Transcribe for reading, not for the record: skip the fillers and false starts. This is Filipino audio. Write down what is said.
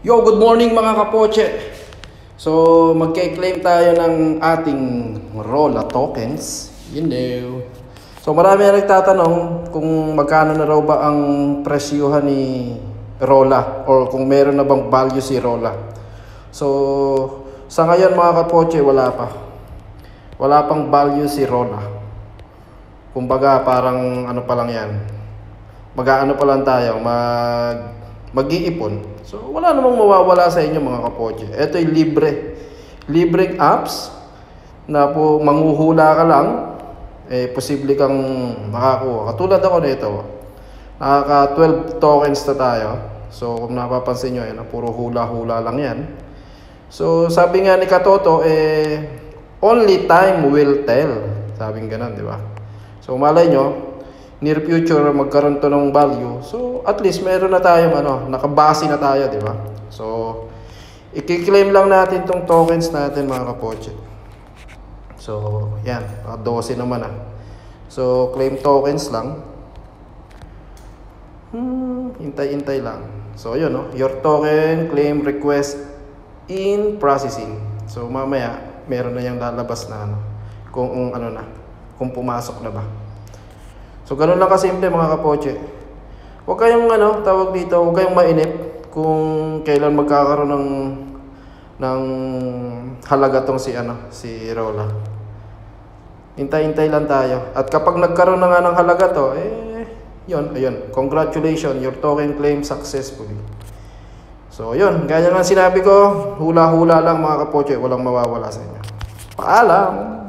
Yo, good morning mga kapoche. So, magke-claim tayo ng ating Rolla tokens. You know. So, marami na nagtatanong kung magkano na raw ba ang presyuhan ni Rolla or kung meron na bang value si Rolla. So, sa ngayon mga kapoche, wala pa. Wala pang value si Rolla. Kumbaga, parang ano pa lang yan. Mag-aano pa lang tayo, mag-iipon. So, wala namang mawawala sa inyo mga kapoche. Ito'y libre. Libreng apps na po manghuhula ka lang, posible kang makakuha. Katulad ako nito. Nakaka 12 tokens na tayo. So, kung napapansin nyo, yan, puro hula-hula lang yan. So, sabi nga ni Katoto, only time will tell. Sabing ganun, di ba? So, malay nyo, near future magkaroon to ng value. So, at least meron na tayong nakabase na tayo, di ba? So, i-claim lang natin tong tokens natin mga kapoche. So, yan, 12 naman ah. So, claim tokens lang. Hintay-hintay lang. So, yun your token claim request in processing. So, mamaya meron na yung lalabas na kung pumasok na ba. So, ganun lang kasimple mga kapoche. Huwag kayong tawag dito, huwag kayong mainip kung kailan magkakaroon ng halaga tong si Rolla. Hintay-hintay lang tayo. At kapag nagkaroon na nga ng halaga to, ayun, congratulations, your token claim successfully. So, yun, gaya nga sinabi ko, hula-hula lang mga kapoche, walang mawawala sa inyo. Paalam!